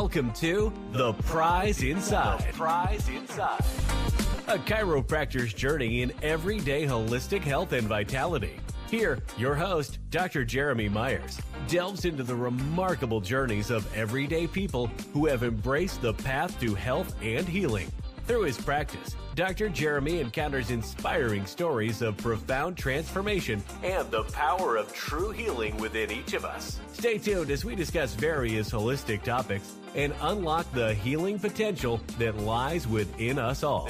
Welcome to The Prize Inside. The Prize Inside. A chiropractor's journey in everyday holistic health and vitality. Here, your host, Dr. Jeremy Myers, delves into the remarkable journeys of everyday people who have embraced the path to health and healing. Through his practice, Dr. Jeremy encounters inspiring stories of profound transformation and the power of true healing within each of us. Stay tuned as we discuss various holistic topics and unlock the healing potential that lies within us all.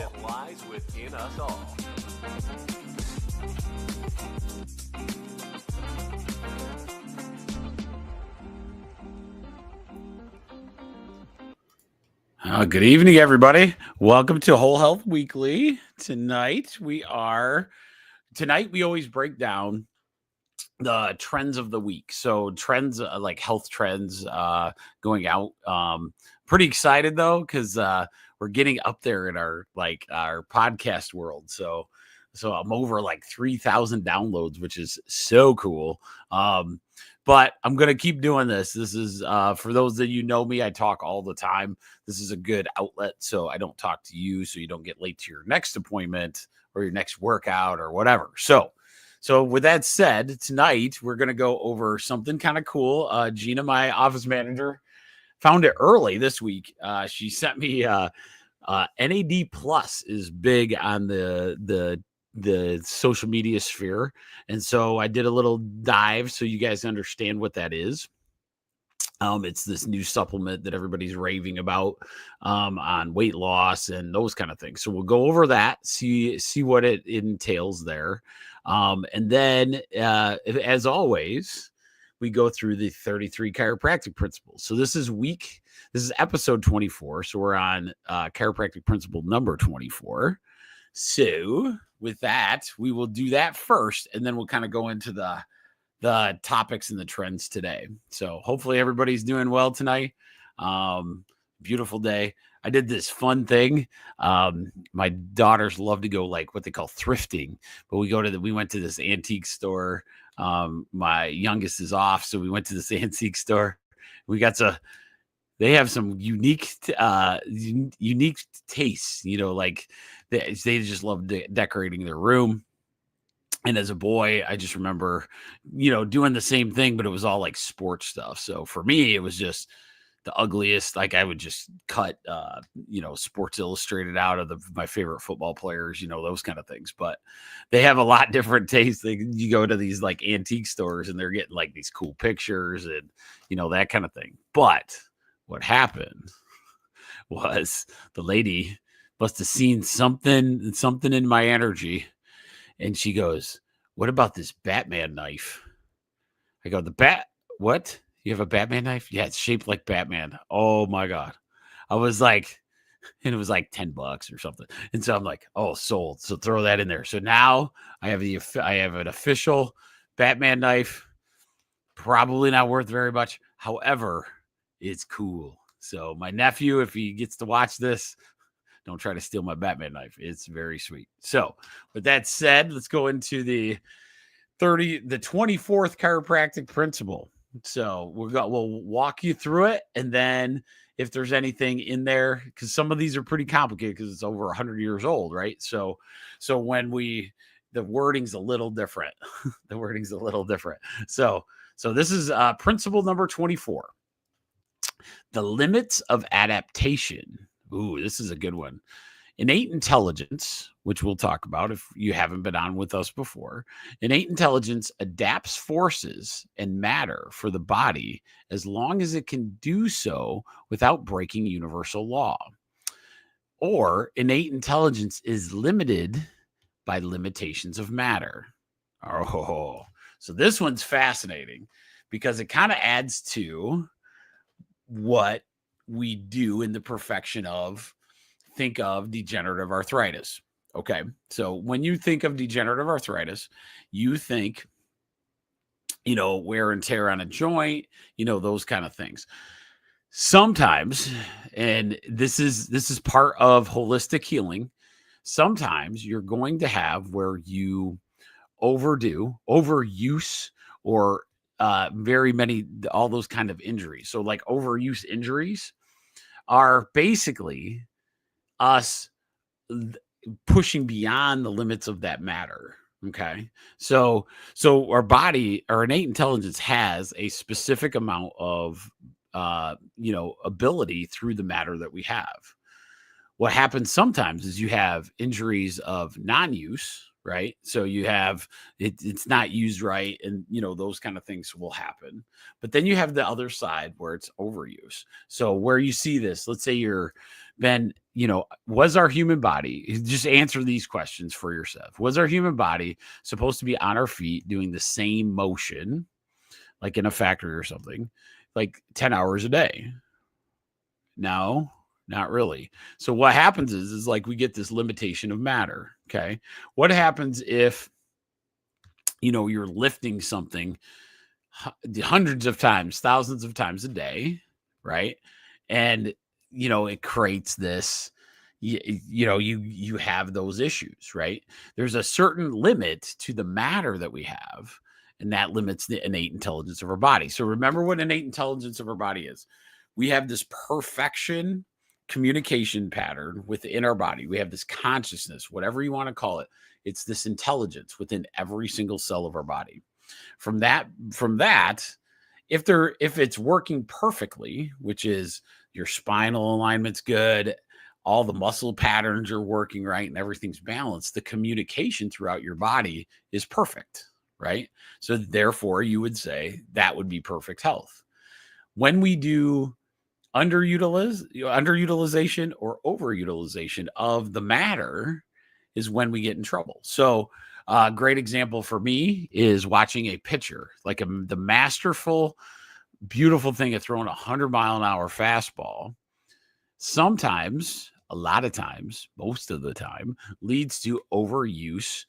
Good evening, everybody. Welcome to Whole Health Weekly. Tonight we always break down the trends of the week. So trends like health trends going out. Pretty excited though, because we're getting up there in our podcast world. So I'm over like 3,000 downloads, which is so cool. But I'm going to keep doing this. This is, for those that you know me, I talk all the time. This is a good outlet, so I don't talk to you, so you don't get late to your next appointment or your next workout or whatever. So with that said, tonight we're going to go over something kind of cool. Gina, my office manager, found it early this week. She sent me NAD Plus is big on the social media sphere. And so I did a little dive so you guys understand what that is. It's this new supplement that everybody's raving about on weight loss and those kind of things. So we'll go over that, see what it entails there. And then, as always, we go through the 33 chiropractic principles. So this is episode 24. So we're on chiropractic principle number 24. So with that, we will do that first, and then we'll kind of go into the topics and the trends today. So hopefully everybody's doing well tonight. Beautiful day. I did this fun thing. My daughters love to go like what they call thrifting, but we went to this antique store. My youngest is off, so we went to this antique store. They have some unique tastes, like they just love decorating their room. And as a boy, I just remember, doing the same thing, but it was all like sports stuff. So for me, it was just the ugliest. Like I would just cut, Sports Illustrated out of my favorite football players, those kind of things. But they have a lot different tastes. You go to these like antique stores and they're getting like these cool pictures and, that kind of thing. But what happened was the lady must have seen something in my energy. And she goes, "What about this Batman knife?" I go, what? You have a Batman knife? Yeah, it's shaped like Batman. Oh my God. I was like, and it was like $10 or something. And so I'm like, oh, sold. So throw that in there. So now I have an official Batman knife. Probably not worth very much. However, it's cool. So my nephew, if he gets to watch this, don't try to steal my Batman knife. It's very sweet. So with that said, let's go into the 24th chiropractic principle. So we'll walk you through it. And then if there's anything in there, because some of these are pretty complicated because it's over 100 years old, right? So when the wording's a little different. The wording's a little different. So this is principle number 24. The limits of adaptation. Ooh, this is a good one. Innate intelligence, which we'll talk about if you haven't been on with us before. Innate intelligence adapts forces and matter for the body as long as it can do so without breaking universal law. Or innate intelligence is limited by limitations of matter. Oh, so this one's fascinating because it kind of adds to what we do in the perfection of think of degenerative arthritis. Okay. So when you think of degenerative arthritis, you think, wear and tear on a joint, those kind of things. Sometimes, and this is part of holistic healing, sometimes you're going to have where you overuse, or very many, all those kind of injuries. So like overuse injuries, are basically us pushing beyond the limits of that matter. Okay. So our body, our innate intelligence has a specific amount of, ability through the matter that we have. What happens sometimes is you have injuries of non-use, right? So you have it's not used right, and those kind of things will happen. But then you have the other side where it's overuse. So where you see this, let's say you're been, was our human body, just answer these questions for yourself. Was our human body supposed to be on our feet doing the same motion, like in a factory or something, like 10 hours a day? No, not really. So what happens is like we get this limitation of matter. Okay. What happens if, you're lifting something hundreds of times, thousands of times a day, right? And, it creates this, you have those issues, right? There's a certain limit to the matter that we have, and that limits the innate intelligence of our body. So remember what innate intelligence of our body is. We have this perfection communication pattern within our body. We have this consciousness, whatever you want to call it. It's this intelligence within every single cell of our body. From that, if it's working perfectly, which is your spinal alignment's good, all the muscle patterns are working right, and everything's balanced, the communication throughout your body is perfect, right? So therefore, you would say that would be perfect health. When we do underutilization or overutilization of the matter is when we get in trouble. So a great example for me is watching a pitcher, like the masterful, beautiful thing of throwing 100-mile-an-hour fastball. Sometimes, a lot of times, most of the time, leads to overuse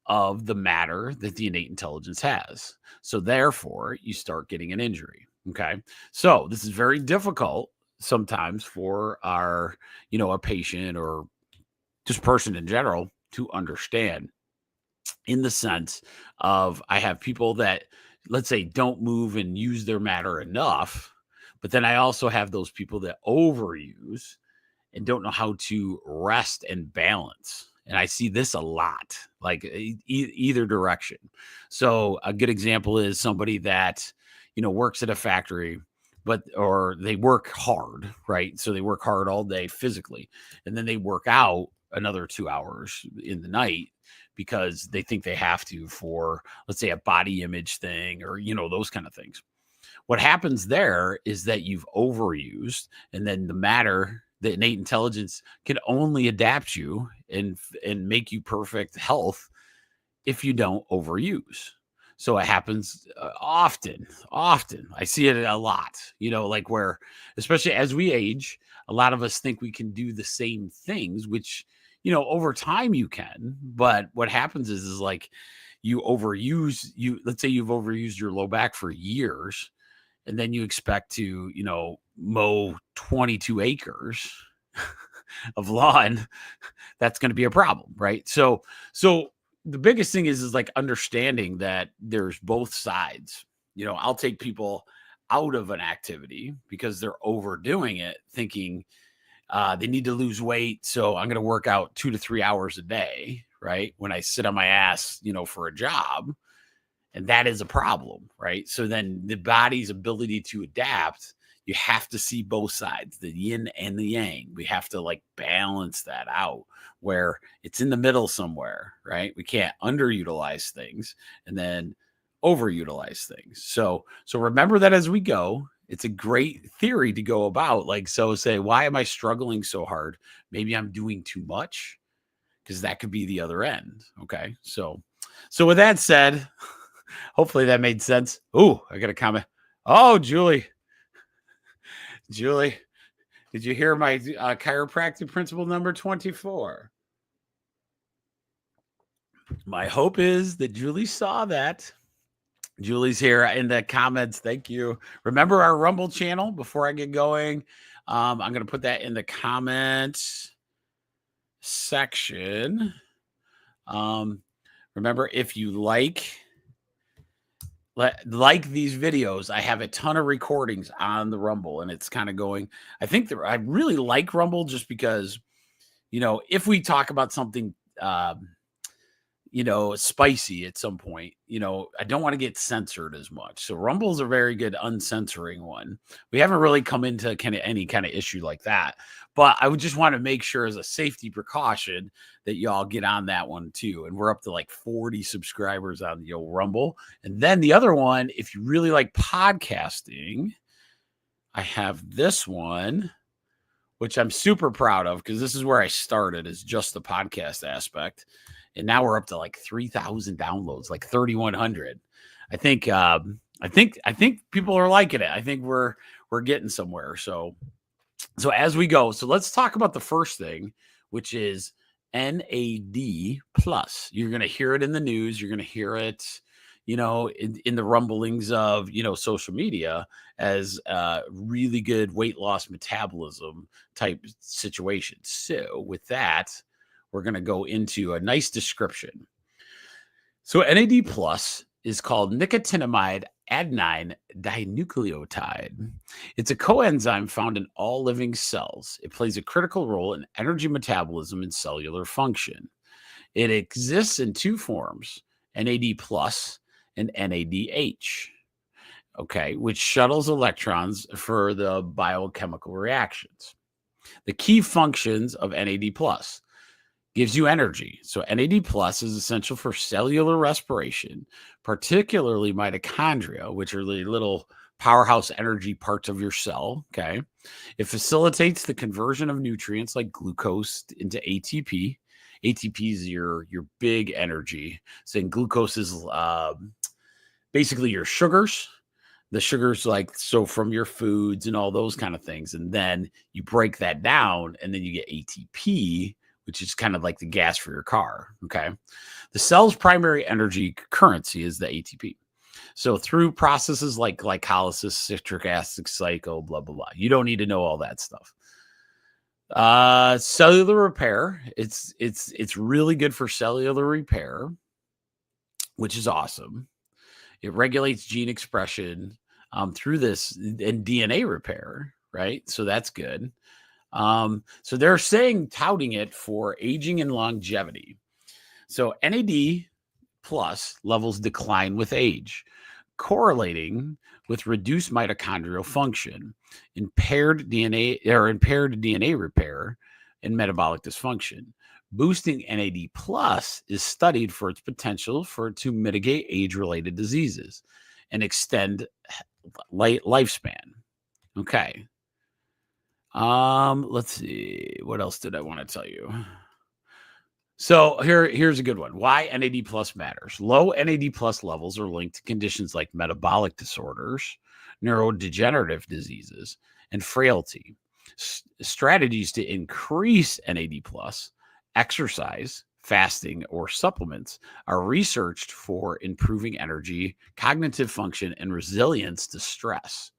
of the matter that the innate intelligence has. So therefore, you start getting an injury. Okay. So this is very difficult sometimes for our, a patient or just person in general to understand, in the sense of I have people that, let's say, don't move and use their matter enough. But then I also have those people that overuse and don't know how to rest and balance. And I see this a lot, like either direction. So a good example is somebody that, works at a factory, or they work hard, right? So they work hard all day physically, and then they work out another 2 hours in the night because they think they have to for, let's say, a body image thing or, those kind of things. What happens there is that you've overused, and then the matter, the innate intelligence, can only adapt you and make you perfect health if you don't overuse. So it happens often. I see it a lot, like where, especially as we age, a lot of us think we can do the same things, which, over time you can. But what happens is like let's say you've overused your low back for years, and then you expect to, mow 22 acres of lawn. That's going to be a problem, right? So the biggest thing is like understanding that there's both sides. I'll take people out of an activity because they're overdoing it, thinking they need to lose weight. So I'm going to work out 2 to 3 hours a day, right? When I sit on my ass, for a job. And that is a problem, right? So then the body's ability to adapt, you have to see both sides, the yin and the yang. We have to like balance that out where it's in the middle somewhere, right? We can't underutilize things and then overutilize things. So remember that as we go. It's a great theory to go about. Like, so say, why am I struggling so hard? Maybe I'm doing too much, because that could be the other end. Okay. So with that said, hopefully that made sense. Oh, I got a comment. Oh, Julie, did you hear my chiropractic principle number 24? My hope is that Julie saw that. Julie's here in the comments. Thank you. Remember our Rumble channel before I get going. I'm going to put that in the comments section. Remember, if you like like these videos, I have a ton of recordings on the Rumble, and it's kind of going. I think that I really like Rumble just because, if we talk about something, spicy at some point, I don't want to get censored as much. So Rumble's a very good uncensoring one. We haven't really come into any kind of issue like that, but I would just want to make sure as a safety precaution that y'all get on that one too. And we're up to like 40 subscribers on the old Rumble. And then the other one, if you really like podcasting, I have this one, which I'm super proud of because this is where I started, is just the podcast aspect. And now we're up to like 3,000 downloads, like 3,100. I think people are liking it. I think we're getting somewhere. So as we go, so let's talk about the first thing, which is NAD plus. You're going to hear it in the news. You're going to hear it, in the rumblings of, social media as really good weight loss metabolism type situation. So with that, we're going to go into a nice description. So NAD plus is called nicotinamide adenine dinucleotide. It's a coenzyme found in all living cells. It plays a critical role in energy metabolism and cellular function. It exists in two forms, NAD plus and NADH, which shuttles electrons for the biochemical reactions. The key functions of NAD plus: gives you energy. So NAD plus is essential for cellular respiration, particularly mitochondria, which are the little powerhouse energy parts of your cell. Okay. It facilitates the conversion of nutrients like glucose into ATP. ATP is your big energy. So glucose is basically your sugars. The sugars, from your foods and all those kind of things. And then you break that down and then you get ATP, which is kind of like the gas for your car. Okay. The cell's primary energy currency is the ATP. So through processes like glycolysis, citric acid cycle, blah, blah, blah. You don't need to know all that stuff. Cellular repair. It's really good for cellular repair, which is awesome. It regulates gene expression through this and DNA repair, right? So that's good. So they're touting it for aging and longevity. So NAD plus levels decline with age, correlating with reduced mitochondrial function, impaired DNA repair, and metabolic dysfunction. Boosting NAD plus is studied for its potential to mitigate age-related diseases and extend lifespan. Okay. Let's see. What else did I want to tell you? So here's a good one. Why NAD plus matters. Low NAD plus levels are linked to conditions like metabolic disorders, neurodegenerative diseases, and frailty. Strategies to increase NAD plus, exercise, fasting, or supplements are researched for improving energy, cognitive function, and resilience to stress.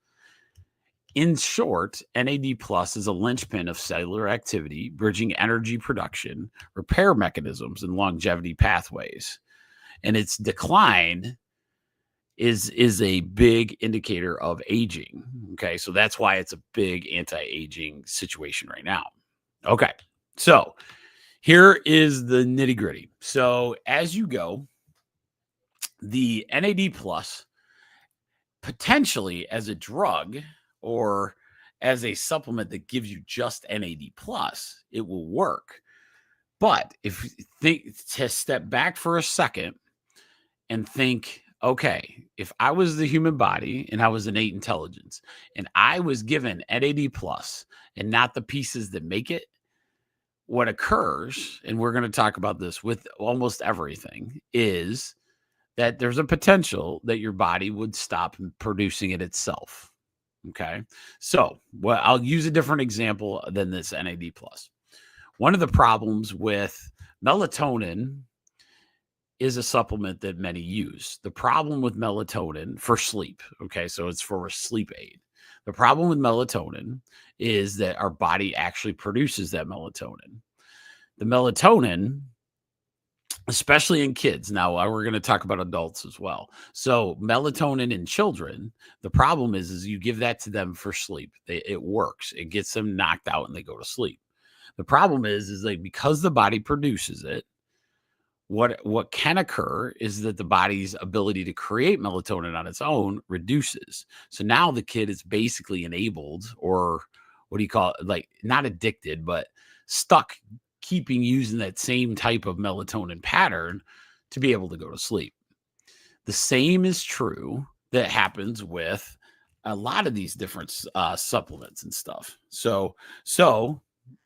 In short, NAD plus is a linchpin of cellular activity, bridging energy production, repair mechanisms, and longevity pathways. And its decline is a big indicator of aging. Okay, so that's why it's a big anti-aging situation right now. Okay, so here is the nitty-gritty. So as you go, the NAD plus potentially as a drug or as a supplement that gives you just NAD plus, it will work. But if you think to step back for a second and think, okay, if I was the human body and I was innate intelligence and I was given NAD plus and not the pieces that make it, what occurs, and we're going to talk about this with almost everything, is that there's a potential that your body would stop producing it itself. Okay. So I'll use a different example than this NAD plus. One of the problems with melatonin is a supplement that many use. The problem with melatonin for sleep, okay, so it's for a sleep aid. The problem with melatonin is that our body actually produces that melatonin. The melatonin especially in kids. Now, we're going to talk about adults as well. So melatonin in children, the problem is you give that to them for sleep. It works. It gets them knocked out and they go to sleep. The problem is like, because the body produces it, what can occur is that the body's ability to create melatonin on its own reduces. So now the kid is basically enabled, or what do you call it? Like, not addicted, but stuck keeping using that same type of melatonin pattern to be able to go to sleep. The same is true that happens with a lot of these different supplements and stuff. So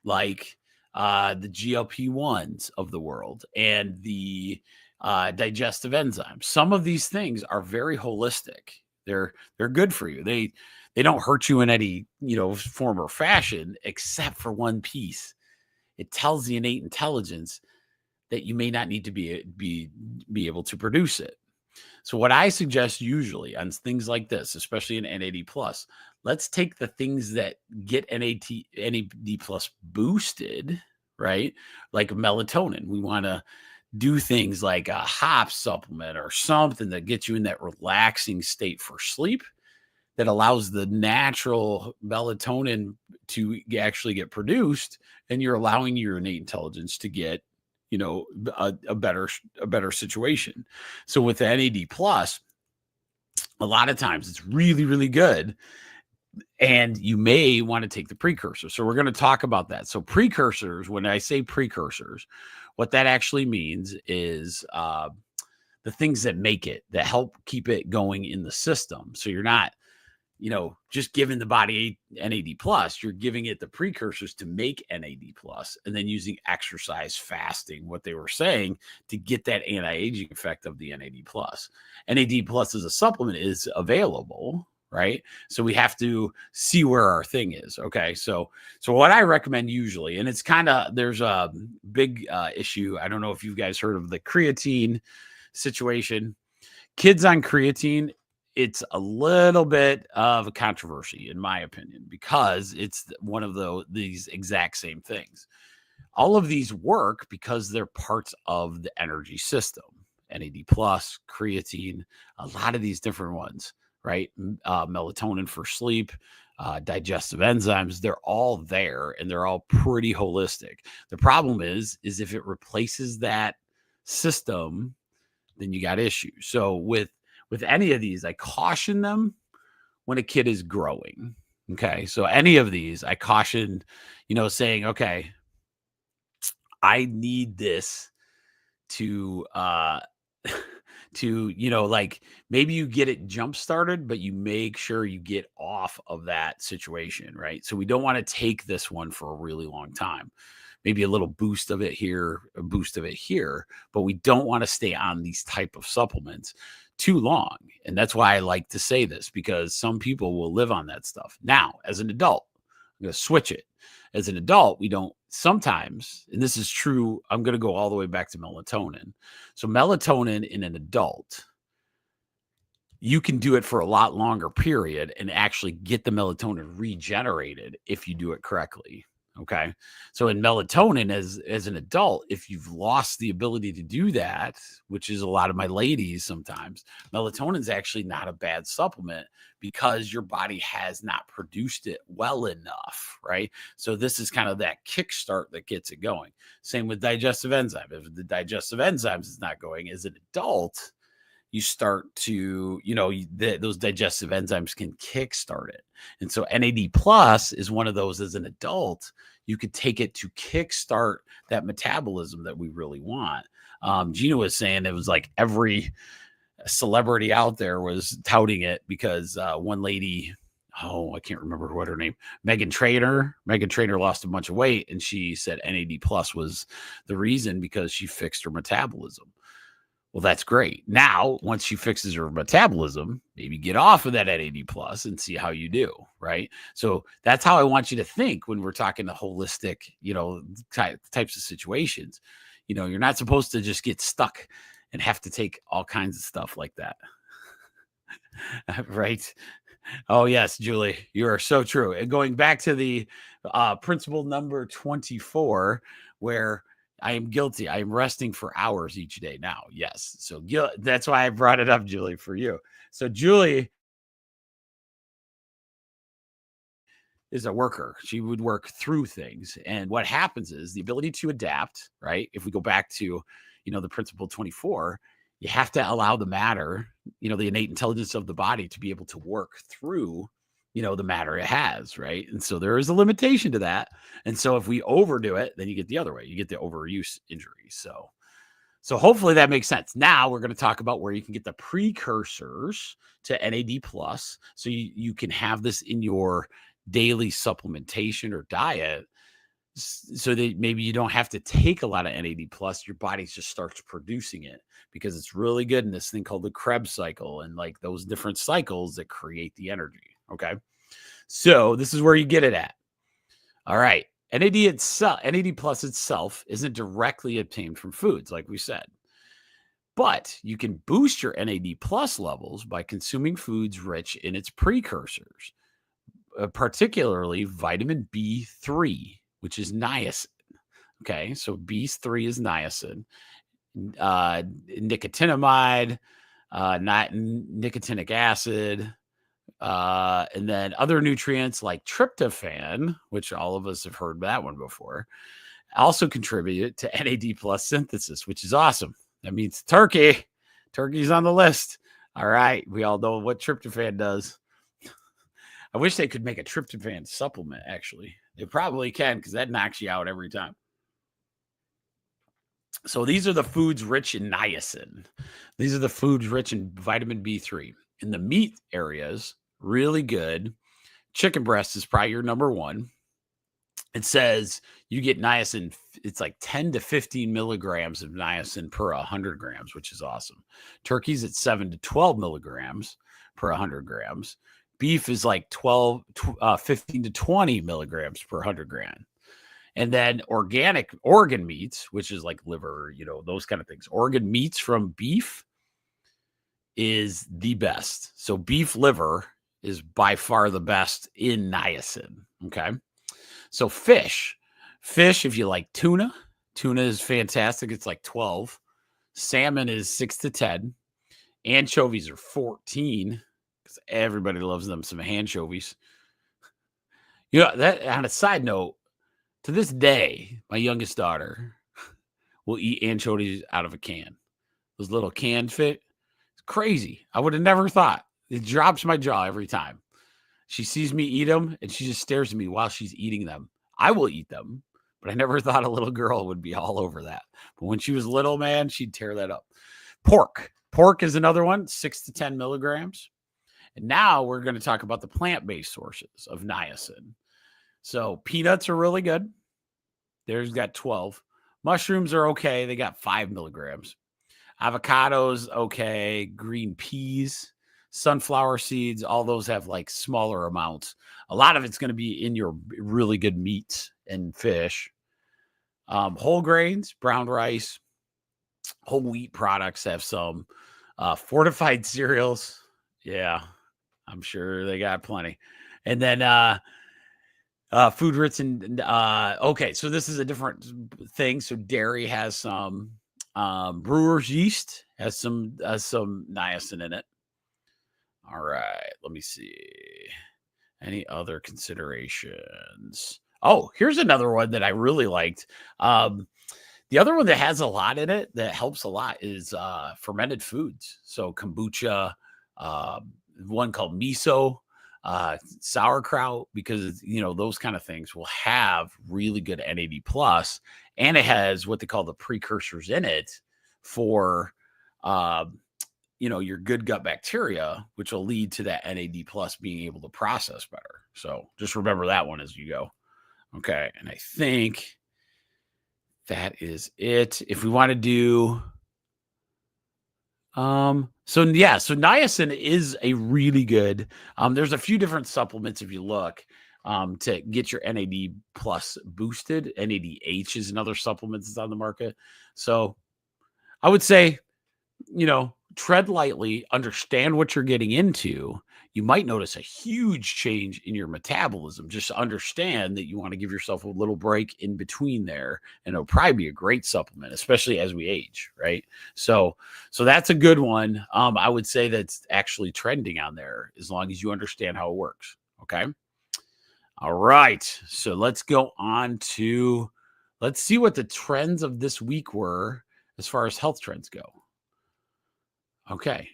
like the GLP-1s of the world and the digestive enzymes. Some of these things are very holistic. They're good for you. They don't hurt you in any form or fashion, except for one piece. It tells the innate intelligence that you may not need to be able to produce it. So what I suggest usually on things like this, especially in NAD+, let's take the things that get NAD+ boosted, right? Like melatonin. We want to do things like a hop supplement or something that gets you in that relaxing state for sleep, that allows the natural melatonin to actually get produced, and you're allowing your innate intelligence to get a better situation. So with the NAD+, a lot of times it's really, really good, and you may want to take the precursor. So we're going to talk about that. So precursors, when I say precursors, what that actually means is the things that make it, that help keep it going in the system. So you're not just giving the body NAD+, you're giving it the precursors to make NAD+, and then using exercise, fasting, what they were saying, to get that anti-aging effect of the NAD+. NAD+ as a supplement is available, right? So we have to see where our thing is. Okay. So what I recommend usually, and it's there's a big issue. I don't know if you guys heard of the creatine situation. Kids on creatine, it's a little bit of a controversy, in my opinion, because it's one of these exact same things. All of these work because they're parts of the energy system. NAD+, creatine, a lot of these different ones, right? Melatonin for sleep, digestive enzymes, they're all there, and they're all pretty holistic. The problem is if it replaces that system, then you got issues. So with any of these, I caution them when a kid is growing. Okay. So any of these, I caution, saying, okay, I need this to, like, maybe you get it jump started, but you make sure you get off of that situation. Right. So we don't want to take this one for a really long time. Maybe a little boost of it here, a boost of it here, but we don't want to stay on these type of supplements too long. And that's why I like to say this, because some people will live on that stuff. Now, as an adult, I'm going to switch it. As an adult, we don't sometimes, and this is true, I'm going to go all the way back to melatonin. So melatonin in an adult, you can do it for a lot longer period and actually get the melatonin regenerated if you do it correctly. Okay. So in melatonin as an adult, if you've lost the ability to do that, which is a lot of my ladies sometimes, melatonin is actually not a bad supplement because your body has not produced it well enough. Right. So this is kind of that kickstart that gets it going. Same with digestive enzyme. If the digestive enzymes is not going as an adult, you start to, those digestive enzymes can kickstart it. And so NAD+ is one of those. As an adult, you could take it to kickstart that metabolism that we really want. Gina was saying it was like every celebrity out there was touting it because one lady, I can't remember what her name, Megan Trainor lost a bunch of weight, and she said NAD+ was the reason because she fixed her metabolism. Well, that's great. Now, once she fixes her metabolism, maybe get off of that NAD+ and see how you do, right? So that's how I want you to think when we're talking the holistic, types of situations. You're not supposed to just get stuck and have to take all kinds of stuff like that. Right? Oh, yes, Julie, you are so true. And going back to the principle number 24, where I am guilty. I am resting for hours each day now. Yes. So that's why I brought it up, Julie, for you. So Julie is a worker. She would work through things. And what happens is the ability to adapt, right? If we go back to, the principle 24, you have to allow the matter, the innate intelligence of the body to be able to work through, the matter it has, right? And so there is a limitation to that. And so if we overdo it, then you get the other way. You get the overuse injury. So hopefully that makes sense. Now we're going to talk about where you can get the precursors to NAD plus. So you can have this in your daily supplementation or diet, so that maybe you don't have to take a lot of NAD plus. Your body just starts producing it because it's really good in this thing called the Krebs cycle and like those different cycles that create the energy. Okay. So this is where you get it at. All right. NAD plus itself isn't directly obtained from foods, like we said, but you can boost your NAD plus levels by consuming foods rich in its precursors, particularly vitamin B3, which is niacin. Okay, so B3 is niacin, nicotinamide, not nicotinic acid, and then other nutrients like tryptophan, which all of us have heard that one before, also contribute to NAD plus synthesis, which is awesome. That means turkey's on the list. All right, we all know what tryptophan does. I wish they could make a tryptophan supplement, actually. They probably can, because that knocks you out every time. So these are the foods rich in niacin. These are the foods rich in vitamin B3. In the meat areas, really good. Chicken breast is probably your number one. It says you get niacin. It's like 10 to 15 milligrams of niacin per 100 grams, which is awesome. Turkey's at 7 to 12 milligrams per 100 grams. Beef is like 15 to 20 milligrams per 100 gram. And then organic organ meats, which is like liver, those kind of things. Organ meats from beef is the best. So beef liver is by far the best in niacin. Okay. So fish, if you like tuna is fantastic. It's like 12. Salmon is 6 to 10. Anchovies are 14. Because everybody loves them some anchovies. That on a side note, to this day, my youngest daughter will eat anchovies out of a can. Those little canned fit. It's crazy. I would have never thought. It drops my jaw every time. She sees me eat them, and she just stares at me while she's eating them. I will eat them, but I never thought a little girl would be all over that. But when she was little, man, she'd tear that up. Pork is another one, 6 to 10 milligrams. And now we're going to talk about the plant-based sources of niacin. So peanuts are really good. There's got 12. Mushrooms are okay. They got 5 milligrams. Avocados, okay. Green peas, sunflower seeds, all those have like smaller amounts. A lot of it's going to be in your really good meats and fish. Whole grains, brown rice, whole wheat products have some. Fortified cereals, yeah, I'm sure they got plenty. And then food rich in okay, so this is a different thing. So dairy has some brewer's yeast has some niacin in it. All right, let me see. Any other considerations? Oh, here's another one that I really liked. The other one that has a lot in it that helps a lot is fermented foods. So kombucha, one called miso, sauerkraut, because those kind of things will have really good NAD plus, and it has what they call the precursors in it for your good gut bacteria, which will lead to that NAD plus being able to process better. So just remember that one as you go. Okay, and I think that is it. If we want to do so niacin is a really good there's a few different supplements if you look to get your NAD plus boosted. NADH is another supplement that's on the market. So I would say tread lightly, understand what you're getting into. you might notice a huge change in your metabolism. Just understand that you want to give yourself a little break in between there, and it'll probably be a great supplement, especially as we age, right? So that's a good one. I would say that's actually trending on there as long as you understand how it works. Okay. All right. So let's go on to, let's see what the trends of this week were as far as health trends go. Okay.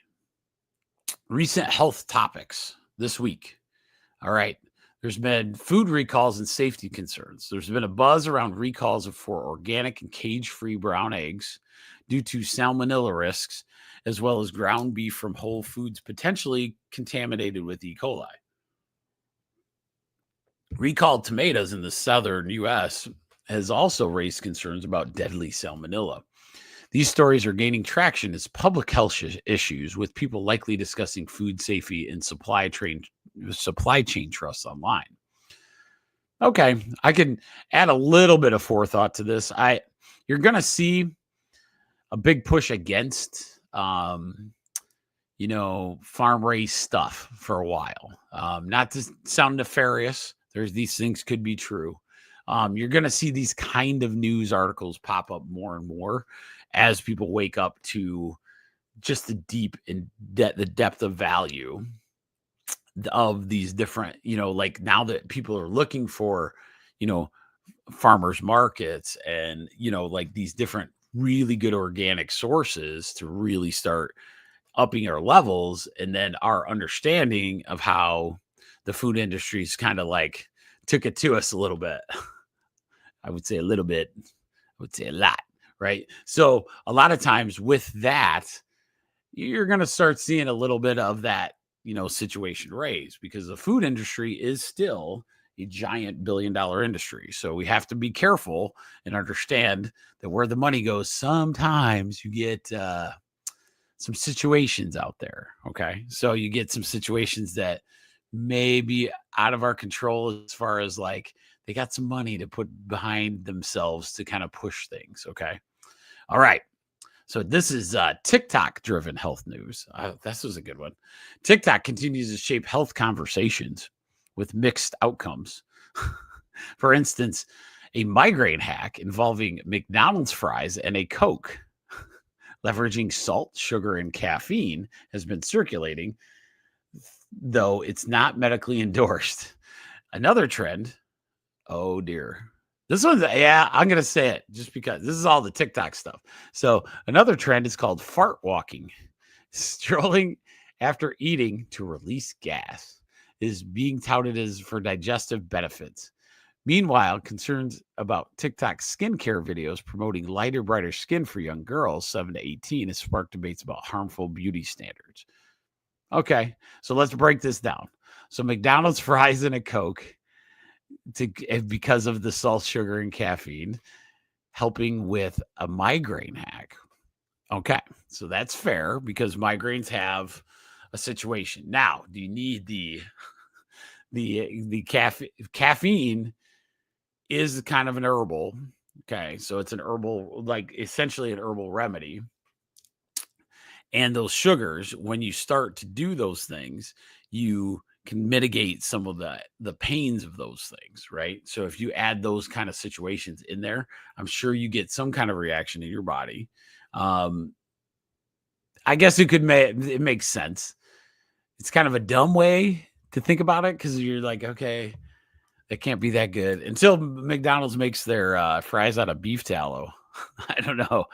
Recent health topics this week. All right. There's been food recalls and safety concerns. There's been a buzz around recalls for organic and cage-free brown eggs due to salmonella risks, as well as ground beef from Whole Foods potentially contaminated with E. coli. Recalled tomatoes in the southern U.S. has also raised concerns about deadly salmonella. These stories are gaining traction as public health issues, with people likely discussing food safety and supply chain trust online. Okay, I can add a little bit of forethought to this. You're going to see a big push against, farm raised stuff for a while. Not to sound nefarious, these things could be true. You're going to see these kind of news articles pop up more and more as people wake up to just the depth of value of these different, like now that people are looking for, farmers markets and, like these different really good organic sources to really start upping our levels. And then our understanding of how the food industry's kind of like took it to us a little bit. I would say a little bit. I would say a lot. Right. So a lot of times with that, you're going to start seeing a little bit of that, situation raised, because the food industry is still a giant billion-dollar industry. So we have to be careful and understand that where the money goes, sometimes you get some situations out there. Okay. So you get some situations that may be out of our control as far as like they got some money to put behind themselves to kind of push things. Okay. All right. So this is TikTok-driven health news. This was a good one. TikTok continues to shape health conversations with mixed outcomes. For instance, a migraine hack involving McDonald's fries and a Coke, leveraging salt, sugar, and caffeine, has been circulating, though it's not medically endorsed. Another trend, oh dear. This one's, I'm going to say it just because this is all the TikTok stuff. So another trend is called fart walking. Strolling after eating to release gas is being touted as for digestive benefits. Meanwhile, concerns about TikTok skincare videos promoting lighter, brighter skin for young girls 7 to 18 has sparked debates about harmful beauty standards. Okay, so let's break this down. So McDonald's fries and a Coke, because of the salt, sugar, and caffeine, helping with a migraine hack. Okay, so that's fair because migraines have a situation. Now, do you need the caffeine is kind of an herbal. Okay, so it's an herbal, like essentially an herbal remedy. And those sugars, when you start to do those things, you can mitigate some of the pains of those things, right? So if you add those kind of situations in there, I'm sure you get some kind of reaction in your body. I guess it makes sense. It's kind of a dumb way to think about it because you're like, okay, it can't be that good until McDonald's makes their fries out of beef tallow. I don't know.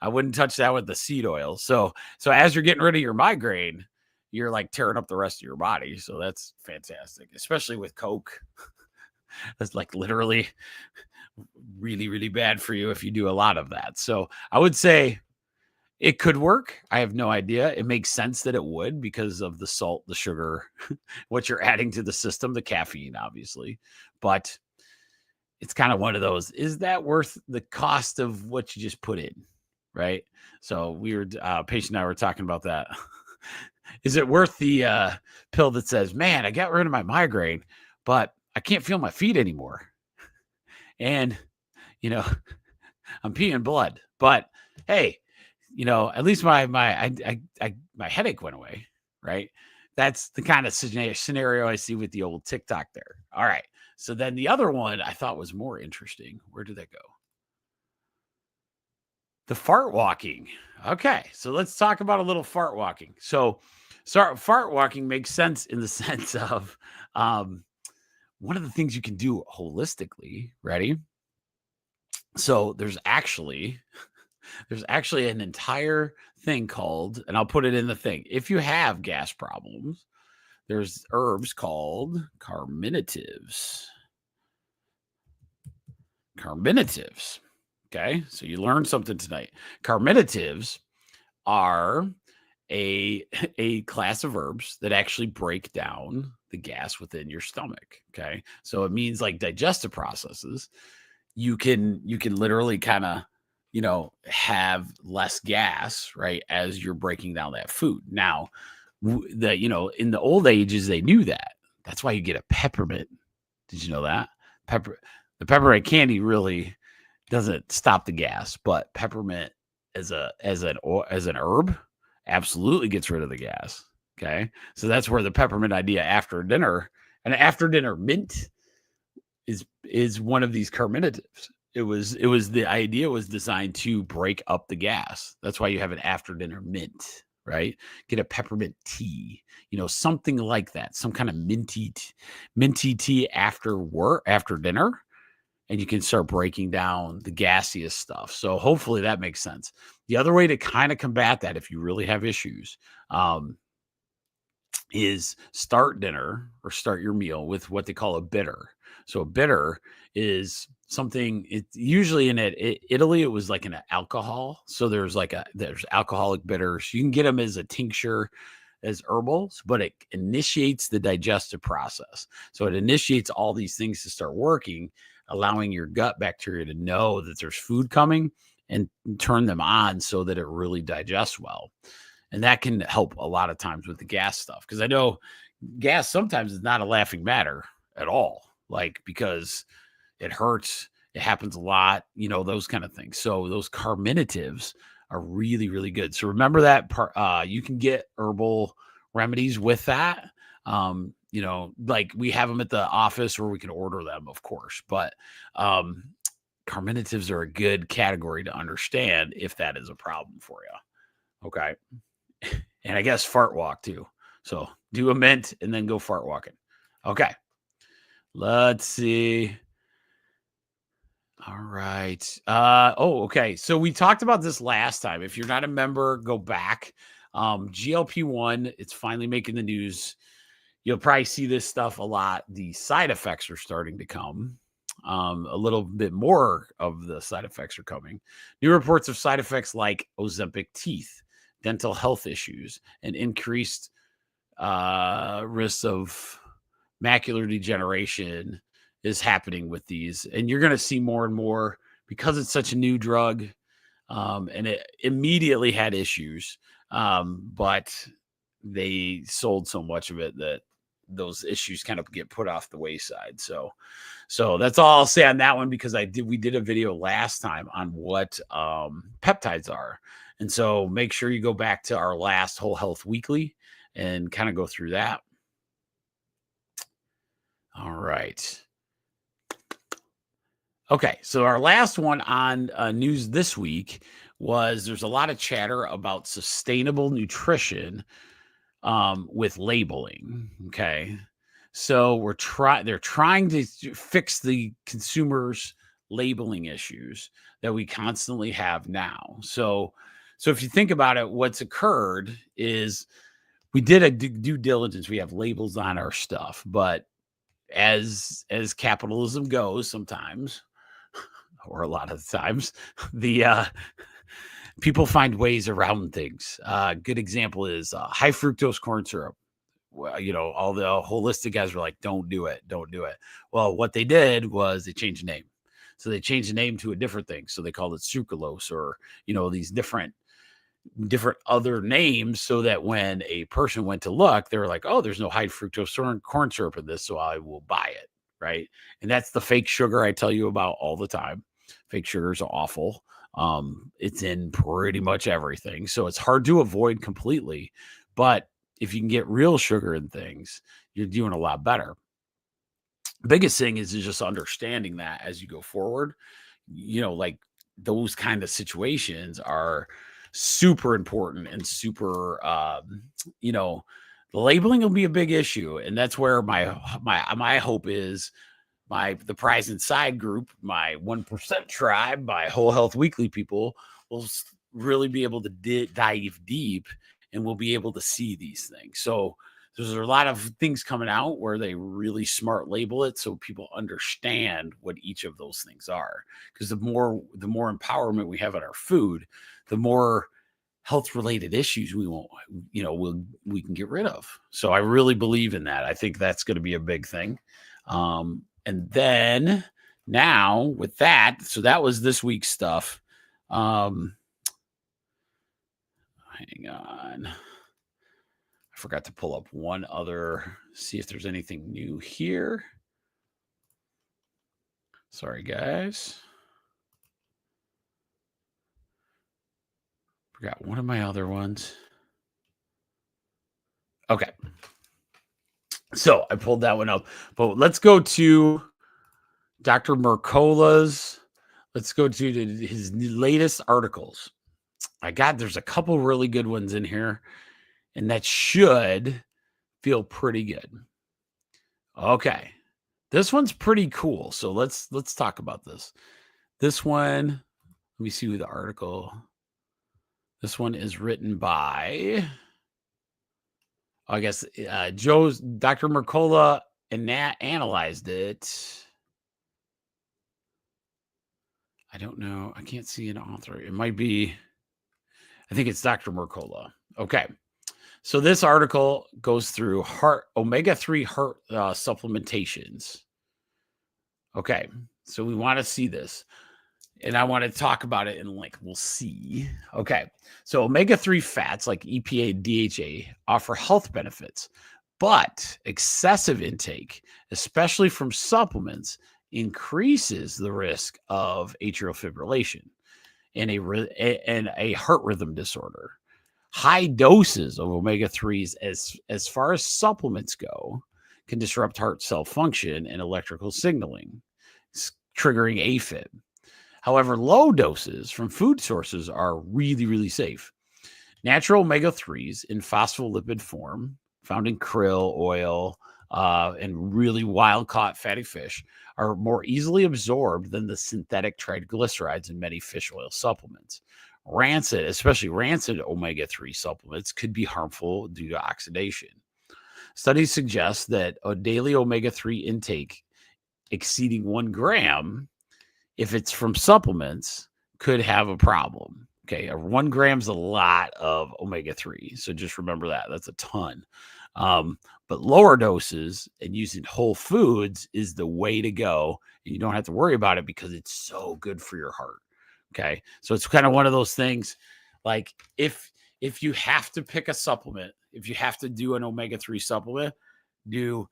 I wouldn't touch that with the seed oil. So as you're getting rid of your migraine, you're like tearing up the rest of your body. So that's fantastic, especially with Coke. That's like literally really, really bad for you if you do a lot of that. So I would say it could work. I have no idea. It makes sense that it would because of the salt, the sugar, what you're adding to the system, the caffeine, obviously. But it's kind of one of those, is that worth the cost of what you just put in? Right. So we were, Paige and I were talking about that. Is it worth the pill that says, man, I got rid of my migraine, but I can't feel my feet anymore. And, I'm peeing blood, but hey, at least my headache went away. Right. That's the kind of scenario I see with the old TikTok there. All right. So then the other one I thought was more interesting. Where did that go? The fart walking. Okay. So let's talk about a little fart walking. So fart walking makes sense in the sense of one of the things you can do holistically. Ready? So there's actually an entire thing called, and I'll put it in the thing. If you have gas problems, there's herbs called carminatives. Carminatives. Okay. So you learned something tonight. Carminatives are a class of herbs that actually break down the gas within your stomach. Okay. So it means like digestive processes. You can literally kind of, have less gas, right, as you're breaking down that food. Now, in the old ages, they knew that. That's why you get a peppermint. Did you know that? The peppermint candy really doesn't stop the gas, but peppermint as an herb absolutely gets rid of the gas. Okay, so that's where the peppermint idea after dinner, and after dinner mint is one of these carminatives. It was the idea was designed to break up the gas. That's why you have an after dinner mint, right? Get a peppermint tea, something like that, some kind of minty tea after dinner, and you can start breaking down the gaseous stuff. So hopefully that makes sense. The other way to kind of combat that, if you really have issues, is start dinner or start your meal with what they call a bitter. So a bitter is something, usually in Italy, it was like an alcohol. So there's alcoholic bitters. You can get them as a tincture, as herbals, but it initiates the digestive process. So it initiates all these things to start working, allowing your gut bacteria to know that there's food coming and turn them on so that it really digests well. And that can help a lot of times with the gas stuff. Because I know gas sometimes is not a laughing matter at all, because it hurts, it happens a lot, those kind of things. So those carminatives are really, really good. So remember that part. You can get herbal remedies with that. We have them at the office, or we can order them, of course. But carminatives are a good category to understand if that is a problem for you. Okay. And I guess fart walk too. So do a mint and then go fart walking. Okay. Let's see. All right. Okay. So we talked about this last time. If you're not a member, go back. GLP-1, it's finally making the news. You'll probably see this stuff a lot. The side effects are starting to come. A little bit more of the side effects are coming. New reports of side effects like Ozempic teeth, dental health issues, and increased risks of macular degeneration is happening with these. And you're going to see more and more because it's such a new drug, and it immediately had issues, but they sold so much of it that those issues kind of get put off the wayside. So that's all I'll say on that one, because we did a video last time on what peptides are. And so make sure you go back to our last Whole Health Weekly and kind of go through that. All right. Okay. So our last one on news this week was there's a lot of chatter about sustainable nutrition with labeling. Okay. So they're trying to fix the consumers' labeling issues that we constantly have now. So if you think about it, what's occurred is we did a due diligence. We have labels on our stuff, but as capitalism goes, sometimes, or a lot of the times, the people find ways around things. Good example is high fructose corn syrup. Well, all the holistic guys were like, don't do it. Well, what they did was they changed the name. So they changed the name to a different thing. So they called it sucralose, or, these different other names, so that when a person went to look, they were like, oh, there's no high fructose corn syrup in this, so I will buy it. Right. And that's the fake sugar I tell you about all the time. Fake sugars are awful. It's in pretty much everything. So it's hard to avoid completely, but if you can get real sugar in things, you're doing a lot better. Biggest thing is just understanding that as you go forward, like those kind of situations are super important and super, the labeling will be a big issue. And that's where my hope is the Prize Inside group, my 1% tribe, my Whole Health Weekly people will really be able to dive deep, and we'll be able to see these things. So there's a lot of things coming out where they really smart label it so people understand what each of those things are. Because the more empowerment we have in our food, the more health related issues we can get rid of. So I really believe in that. I think that's going to be a big thing. And then now with that, so that was this week's stuff. Hang on. I forgot to pull up one other, see if there's anything new here. Sorry, guys. Forgot one of my other ones. Okay. So I pulled that one up, but let's go to Dr. Mercola's. Let's go to his latest articles. There's a couple really good ones in here, and that should feel pretty good. Okay. This one's pretty cool. So let's talk about this. This one, let me see who the article. This one is written by, I guess, Dr. Mercola analyzed it. I don't know. I can't see an author. It might be, I think it's Dr. Mercola. Okay. So this article goes through omega-3 heart supplementations. Okay. So we want to see this. And I want to talk about it and we'll see. Okay. So omega-3 fats like EPA and DHA offer health benefits, but excessive intake, especially from supplements, increases the risk of atrial fibrillation and a heart rhythm disorder. High doses of omega-3s, as far as supplements go, can disrupt heart cell function and electrical signaling, triggering AFib. However, low doses from food sources are really, really safe. Natural omega-3s in phospholipid form, found in krill oil and really wild-caught fatty fish, are more easily absorbed than the synthetic triglycerides in many fish oil supplements. Especially rancid omega-3 supplements, could be harmful due to oxidation. Studies suggest that a daily omega-3 intake exceeding 1 gram, if it's from supplements, could have a problem. Okay, 1 gram's a lot of omega-3, so just remember that. That's a ton. But lower doses and using whole foods is the way to go, and you don't have to worry about it because it's so good for your heart. Okay, so it's kind of one of those things, like if you have to pick a supplement, if you have to do an omega-3 supplement, do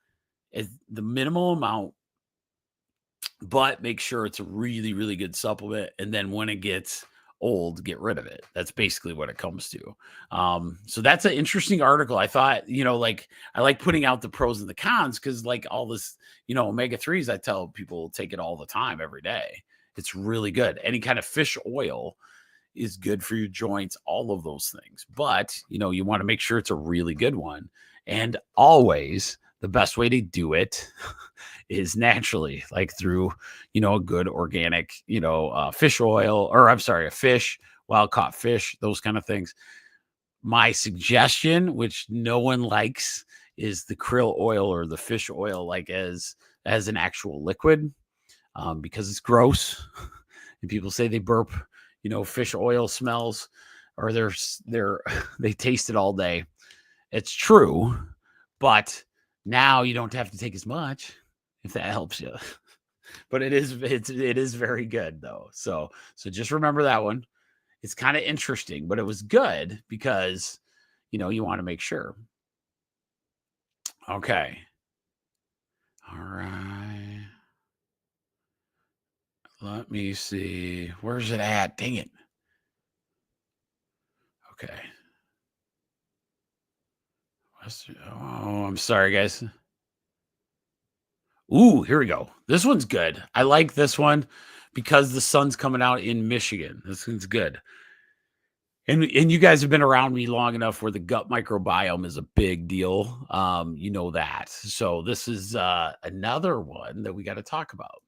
the minimal amount, but make sure it's a really, really good supplement. And then when it gets old, get rid of it. That's basically what it comes to. So that's an interesting article. I thought, I like putting out the pros and the cons because all this, omega-3s, I tell people take it all the time, every day. It's really good. Any kind of fish oil is good for your joints, all of those things. But, you want to make sure it's a really good one. And always the best way to do it is naturally, through, a good organic, fish oil, or I'm sorry, a fish, wild caught fish, those kind of things. My suggestion, which no one likes, is the krill oil or the fish oil, as an actual liquid, because it's gross. And people say they burp, fish oil smells, or they taste it all day. It's true, but now you don't have to take as much, if that helps you. But it is very good though. So just remember that one. It's kind of interesting, but it was good because you want to make sure. Okay. All right. Let me see. Where's it at? Dang it. Okay. Oh, I'm sorry, guys. Ooh, here we go. This one's good. I like this one because the sun's coming out in Michigan. This one's good. And you guys have been around me long enough where the gut microbiome is a big deal. You know that. So this is another one that we got to talk about.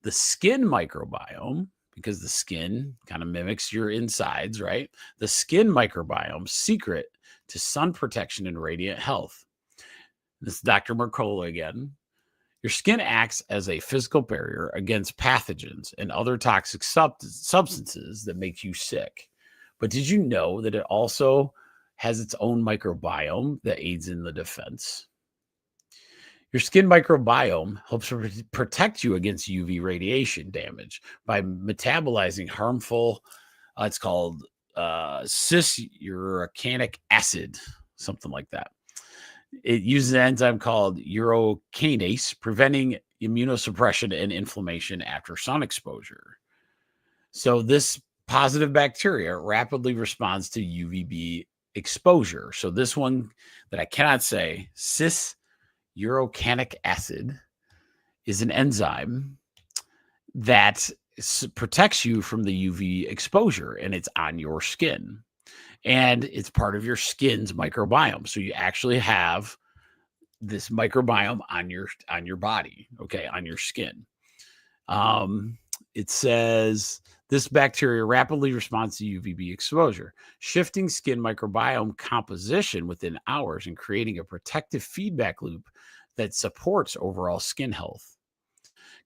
The skin microbiome, because the skin kind of mimics your insides, right? The skin microbiome secret to sun protection and radiant health. This is Dr. Mercola again. Your skin acts as a physical barrier against pathogens and other toxic substances that make you sick. But did you know that it also has its own microbiome that aids in the defense? Your skin microbiome helps protect you against UV radiation damage by metabolizing harmful, it's called cis-urocanic acid, something like that. It uses an enzyme called urocanase, preventing immunosuppression and inflammation after sun exposure. So this positive bacteria rapidly responds to UVB exposure. So this one that I cannot say, cis-urocanic acid, is an enzyme that protects you from the UV exposure, and it's on your skin. And it's part of your skin's microbiome. So you actually have this microbiome on your body, okay, on your skin. It says this bacteria rapidly responds to UVB exposure, shifting skin microbiome composition within hours and creating a protective feedback loop that supports overall skin health.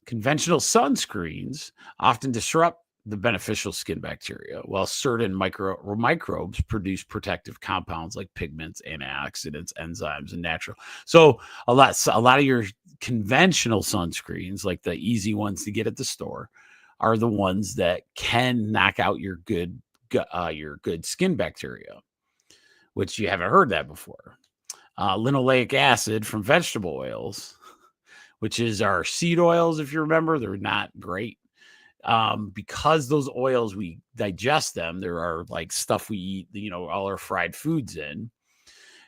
Conventional sunscreens often disrupt the beneficial skin bacteria, while certain microbes produce protective compounds like pigments, antioxidants, enzymes, and natural. So a lot of your conventional sunscreens, like the easy ones to get at the store, are the ones that can knock out your good skin bacteria, which you haven't heard that before. Linoleic acid from vegetable oils, which is our seed oils, if you remember, they're not great. Because those oils, we digest them, there are like stuff we eat, all our fried foods in.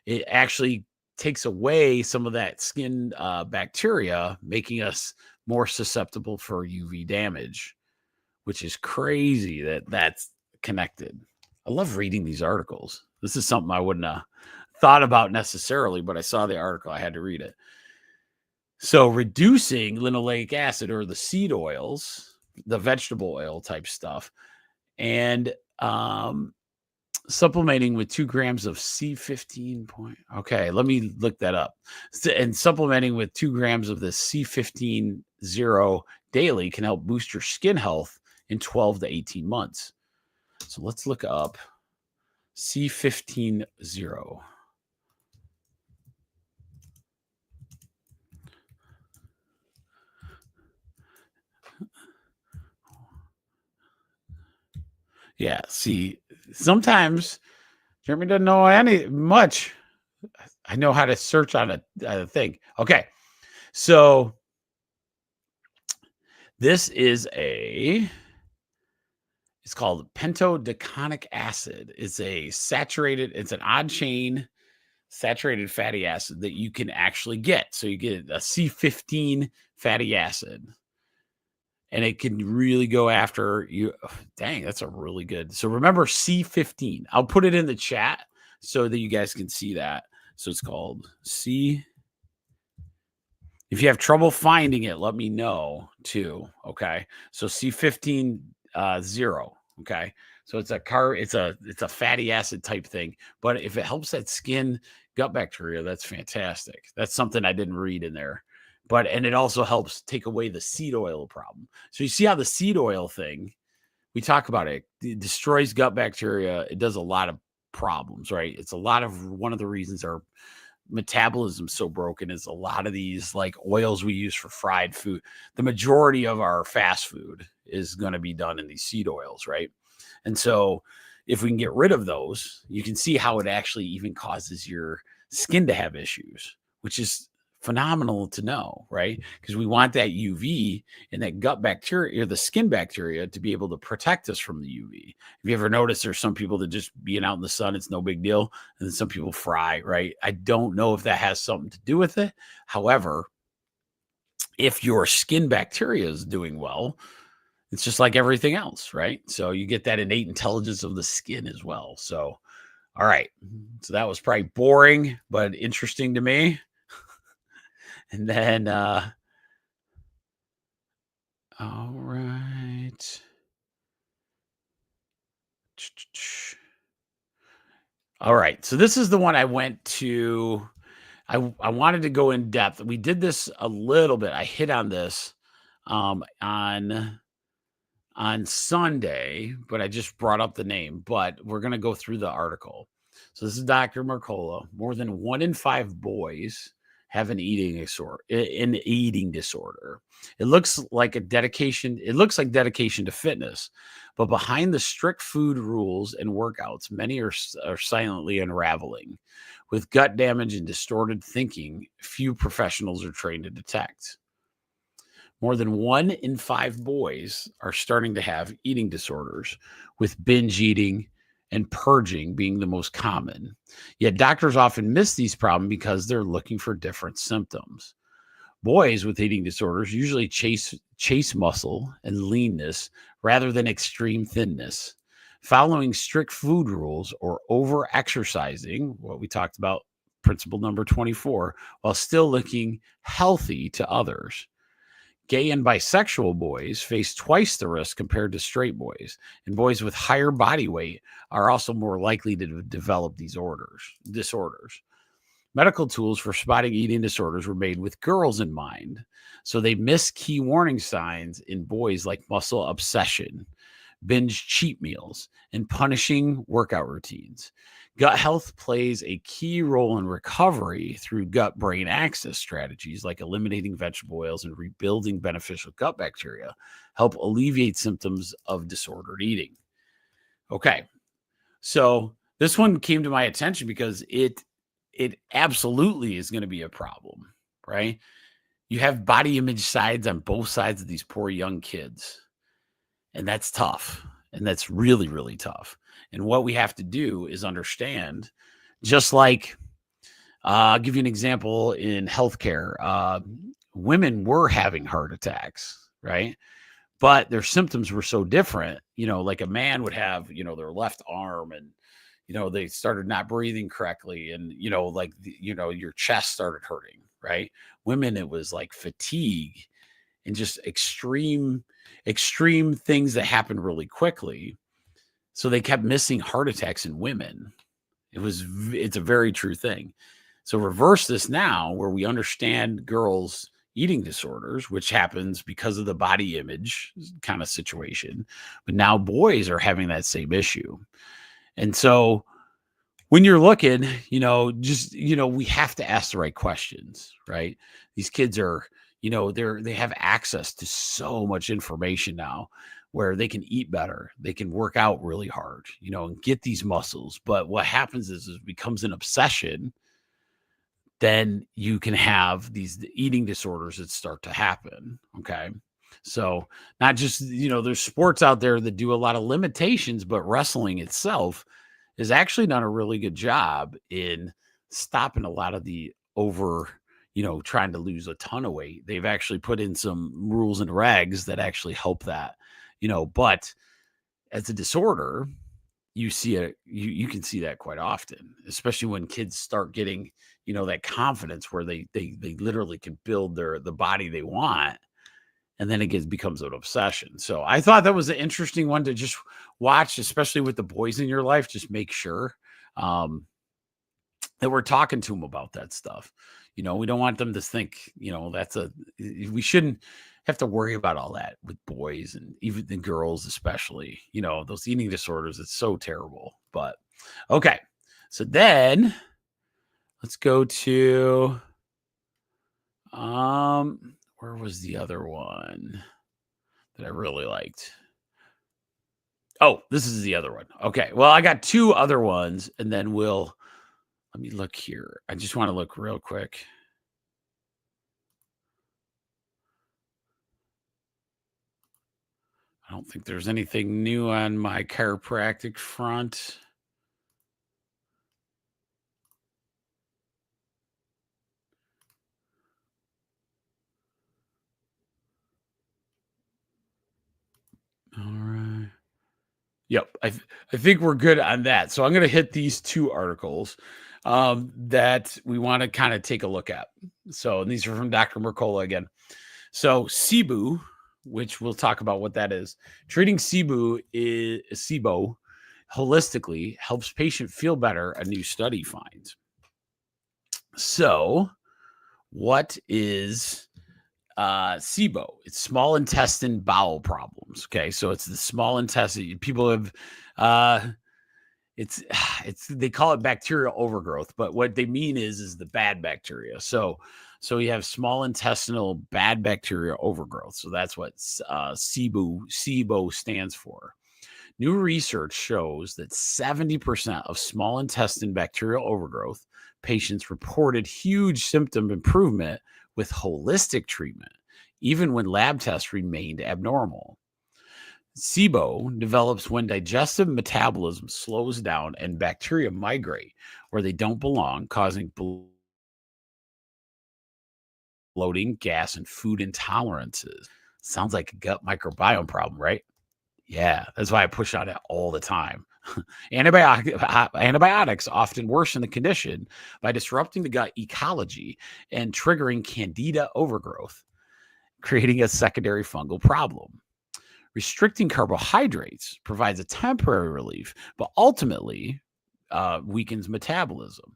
It actually takes away some of that skin bacteria, making us more susceptible for UV damage, which is crazy that's connected. I love reading these articles. This is something I wouldn't have thought about necessarily, but I saw the article. I had to read it. So reducing linoleic acid or the seed oils, the vegetable oil type stuff, and supplementing with 2 grams of C15 Okay, let me look that up. And supplementing with 2 grams of the C15-0 daily can help boost your skin health in 12 to 18 months. So let's look up C15-0. Yeah, see, sometimes Jeremy doesn't know much. I know how to search on a thing. Okay, so this is it's called pentodeconic acid. It's an odd chain saturated fatty acid that you can actually get. So you get a C15 fatty acid. And it can really go after you. Dang, that's a really good. So remember C15. I'll put it in the chat so that you guys can see that. So it's called C. If you have trouble finding it, let me know too. Okay. So C15-0. Okay. So it's a fatty acid type thing. But if it helps that skin gut bacteria, that's fantastic. That's something I didn't read in there. And it also helps take away the seed oil problem. So you see how the seed oil thing, we talk about it destroys gut bacteria. It does a lot of problems, right? It's one of the reasons our metabolism so broken is a lot of these like oils we use for fried food. The majority of our fast food is going to be done in these seed oils, right? And so if we can get rid of those, you can see how it actually even causes your skin to have issues, which is phenomenal to know, right? Because we want that UV and that gut bacteria or the skin bacteria to be able to protect us from the UV. Have you ever noticed there's some people that just being out in the sun, it's no big deal. And then some people fry, right? I don't know if that has something to do with it. However, if your skin bacteria is doing well, it's just like everything else, right? So you get that innate intelligence of the skin as well. So, all right. So that was probably boring, but interesting to me. And then, all right. All right. So this is the one I went to. I wanted to go in depth. We did this a little bit. I hit on this on Sunday, but I just brought up the name. But we're going to go through the article. So this is Dr. Mercola. More than 1 in 5 boys have an eating disorder. It looks like dedication to fitness, but behind the strict food rules and workouts, many are silently unraveling. With gut damage and distorted thinking, few professionals are trained to detect. More than 1 in 5 boys are starting to have eating disorders, with binge eating and purging being the most common. Yet doctors often miss these problems because they're looking for different symptoms. Boys with eating disorders usually chase muscle and leanness rather than extreme thinness. Following strict food rules or over-exercising, what we talked about, principle number 24, while still looking healthy to others. Gay and bisexual boys face twice the risk compared to straight boys, and boys with higher body weight are also more likely to develop these disorders. Medical tools for spotting eating disorders were made with girls in mind, so they miss key warning signs in boys like muscle obsession, binge cheat meals, and punishing workout routines. Gut health plays a key role in recovery through gut-brain axis strategies like eliminating vegetable oils and rebuilding beneficial gut bacteria, help alleviate symptoms of disordered eating. Okay, so this one came to my attention because it absolutely is going to be a problem, right? You have body image sides on both sides of these poor young kids, and that's tough, and that's really, really tough. And what we have to do is understand, just like, I'll give you an example in healthcare. Women were having heart attacks, right? But their symptoms were so different. Like a man would have, their left arm and, they started not breathing correctly. And, your chest started hurting, right? Women, it was like fatigue and just extreme things that happened really quickly. So they kept missing heart attacks in women. It's a very true thing. So reverse this now, where we understand girls' eating disorders, which happens because of the body image kind of situation. But now boys are having that same issue. And so when you're looking, we have to ask the right questions, right? These kids are, they have access to so much information now, where they can eat better, they can work out really hard, and get these muscles. But what happens is it becomes an obsession. Then you can have these eating disorders that start to happen. Okay. So not just, there's sports out there that do a lot of limitations, but wrestling itself has actually done a really good job in stopping a lot of the trying to lose a ton of weight. They've actually put in some rules and regs that actually help that. But as a disorder, you see it, you can see that quite often, especially when kids start getting, that confidence where they literally can build the body they want. And then it becomes an obsession. So I thought that was an interesting one to just watch, especially with the boys in your life. Just make sure that we're talking to them about that stuff. We don't want them to think, we shouldn't have to worry about all that with boys and even the girls, especially, those eating disorders. It's so terrible. But okay. So then let's go to, where was the other one that I really liked? Oh, this is the other one. Okay. Well, I got 2 other ones, and then let me look here. I just want to look real quick. I don't think there's anything new on my chiropractic front. All right. Yep. I think we're good on that. So I'm going to hit these two articles that we want to kind of take a look at. So these are from Dr. Mercola again. So SIBO, which we'll talk about what that is. Treating SIBO holistically helps patient feel better, a new study finds. So what is SIBO? It's small intestine bowel problems. Okay, so it's the small intestine. People have it's they call it bacterial overgrowth, but what they mean is the bad bacteria. So you have small intestinal bad bacteria overgrowth. So that's what SIBO stands for. New research shows that 70% of small intestine bacterial overgrowth patients reported huge symptom improvement with holistic treatment, even when lab tests remained abnormal. SIBO develops when digestive metabolism slows down and bacteria migrate where they don't belong, causing bloating, gas, and food intolerances. Sounds like a gut microbiome problem, right? Yeah, that's why I push on it all the time. Antibiotics often worsen the condition by disrupting the gut ecology and triggering candida overgrowth, creating a secondary fungal problem. Restricting carbohydrates provides a temporary relief, but ultimately weakens metabolism.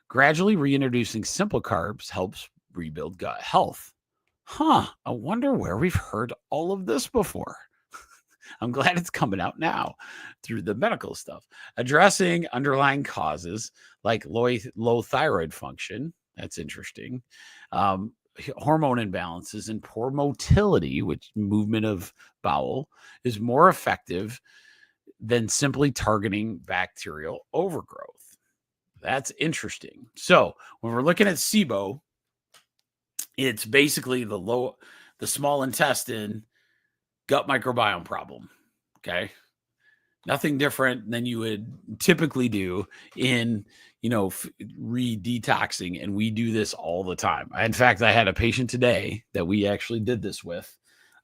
Gradually reintroducing simple carbs helps rebuild gut health. I wonder where we've heard all of this before. I'm glad it's coming out now through the medical stuff. Addressing underlying causes like low thyroid function. That's interesting. Hormone imbalances and poor motility, which movement of bowel, is more effective than simply targeting bacterial overgrowth. That's interesting. So when we're looking at SIBO, it's basically the small intestine gut microbiome problem. Okay. Nothing different than you would typically do in, re-detoxing. And we do this all the time. In fact, I had a patient today that we actually did this with.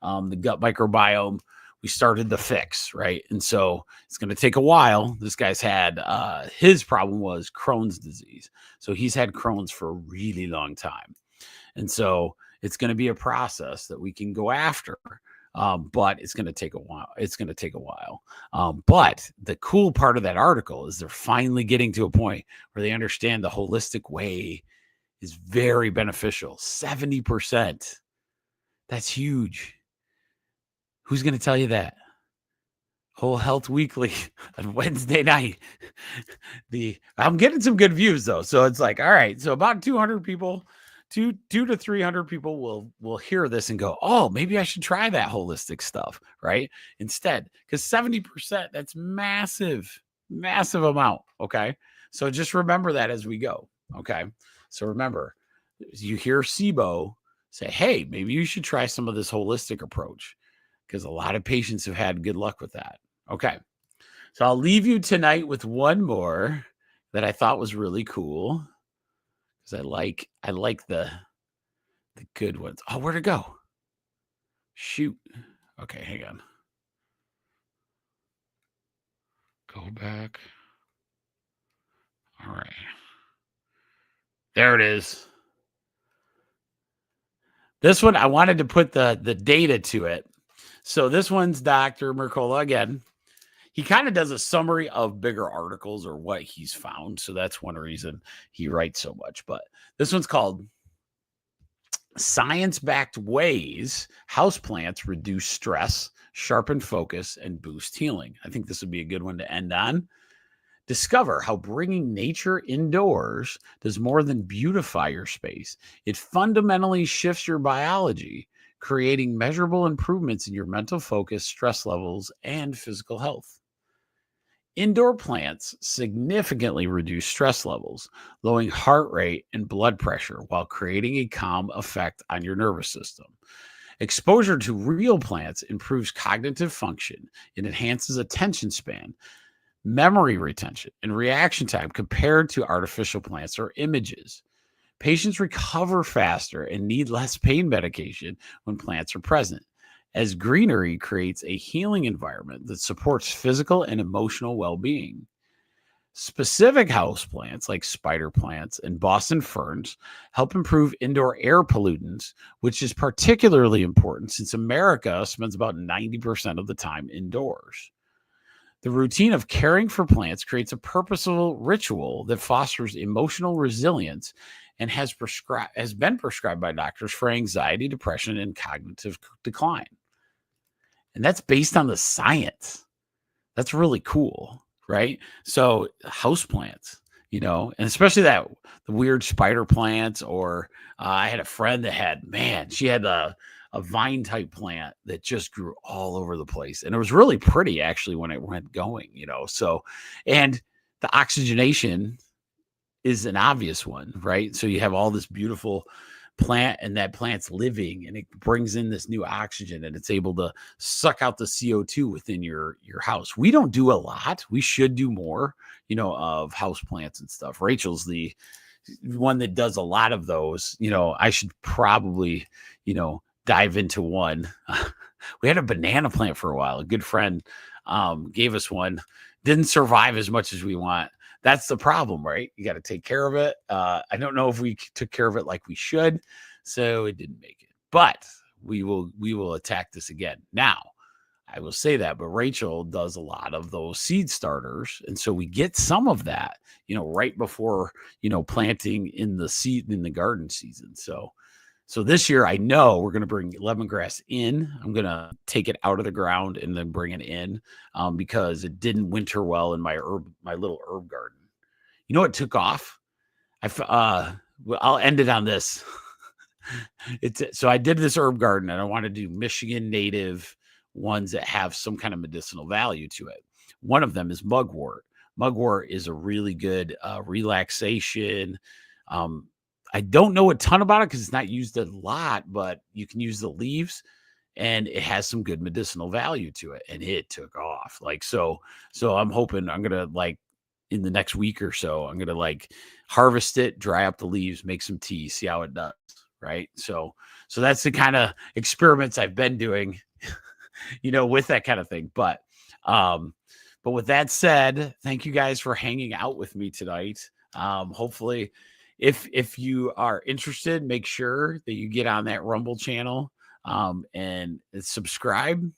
The gut microbiome, we started the fix, right? And so it's going to take a while. This guy's had, his problem was Crohn's disease. So he's had Crohn's for a really long time. And so it's going to be a process that we can go after. But it's going to take a while. But the cool part of that article is they're finally getting to a point where they understand the holistic way is very beneficial. 70%. That's huge. Who's going to tell you that? Whole Health Weekly on Wednesday night. I'm getting some good views though. So it's like, all right. So about 200 people. 200 to 300 people will hear this and go, oh, maybe I should try that holistic stuff, right? Instead, because 70%, that's massive amount. Okay. So just remember that as we go. Okay. So remember, you hear SIBO, say, hey, maybe you should try some of this holistic approach, because a lot of patients have had good luck with that. Okay. So I'll leave you tonight with one more that I thought was really cool. Because I like the good ones. Oh, where'd it go? Shoot. Okay, hang on. Go back. All right. There it is. This one, I wanted to put the data to it. So this one's Dr. Mercola again. He kind of does a summary of bigger articles or what he's found. So that's one reason he writes so much. But this one's called Science-Backed Ways Houseplants Reduce Stress, Sharpen Focus, and Boost Healing. I think this would be a good one to end on. Discover how bringing nature indoors does more than beautify your space. It fundamentally shifts your biology, creating measurable improvements in your mental focus, stress levels, and physical health. Indoor plants significantly reduce stress levels, lowering heart rate and blood pressure while creating a calm effect on your nervous system. Exposure to real plants improves cognitive function. It enhances attention span, memory retention, and reaction time compared to artificial plants or images. Patients recover faster and need less pain medication when plants are present, as greenery creates a healing environment that supports physical and emotional well being. Specific houseplants like spider plants and Boston ferns help improve indoor air pollutants, which is particularly important since America spends about 90% of the time indoors. The routine of caring for plants creates a purposeful ritual that fosters emotional resilience and has been prescribed by doctors for anxiety, depression, and cognitive decline. And that's based on the science. That's really cool, right? So houseplants, and especially the weird spider plants, or I had a friend that she had a vine type plant that just grew all over the place. And it was really pretty actually when it went going, so, and the oxygenation is an obvious one, right? So you have all this beautiful plant and that plant's living and it brings in this new oxygen and it's able to suck out the CO2 within your house. We don't do a lot. We should do more, of house plants and stuff. Rachel's the one that does a lot of those. I should probably, dive into one. We had a banana plant for a while. A good friend gave us one. Didn't survive as much as we want. That's the problem, right? You got to take care of it. I don't know if we took care of it like we should, so it didn't make it. But we will attack this again. Now, I will say that, but Rachel does a lot of those seed starters, and so we get some of that, right before planting in the garden season. So this year, I know we're going to bring lemongrass in. I'm going to take it out of the ground and then bring it in because it didn't winter well in my little herb garden. It took off. I'll end it on this. So I did this herb garden and I want to do Michigan native ones that have some kind of medicinal value to it. One of them is mugwort. Mugwort is a really good relaxation. I don't know a ton about it because it's not used a lot, but you can use the leaves and it has some good medicinal value to it. And it took off so I'm hoping I'm going to in the next week or so, I'm going to harvest it, dry up the leaves, make some tea, see how it does. Right. So that's the kind of experiments I've been doing, with that kind of thing. But with that said, thank you guys for hanging out with me tonight. Hopefully, if you are interested, make sure that you get on that Rumble channel and subscribe,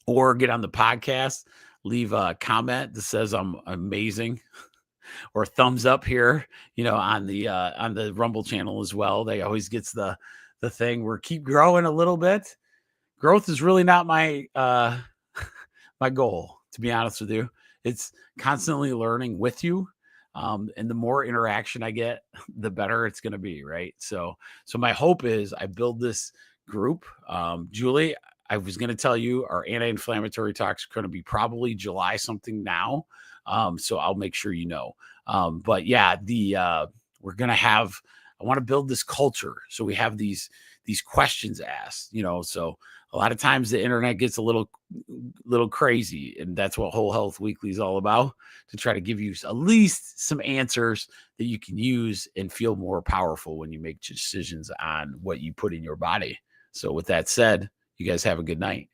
or get on the podcast, leave a comment that says I'm amazing, or thumbs up here, on the Rumble channel as well. They always gets the thing. We're keep growing a little bit. Growth is really not my my goal, to be honest with you. It's constantly learning with you. And the more interaction I get, the better it's going to be. Right. So my hope is I build this group. Julie, I was going to tell you our anti-inflammatory talks are going to be probably July something now. So I'll make sure but yeah, we're going to have, I want to build this culture. So we have these questions asked, so a lot of times the internet gets a little crazy, and that's what Whole Health Weekly is all about, to try to give you at least some answers that you can use and feel more powerful when you make decisions on what you put in your body. So with that said, you guys have a good night.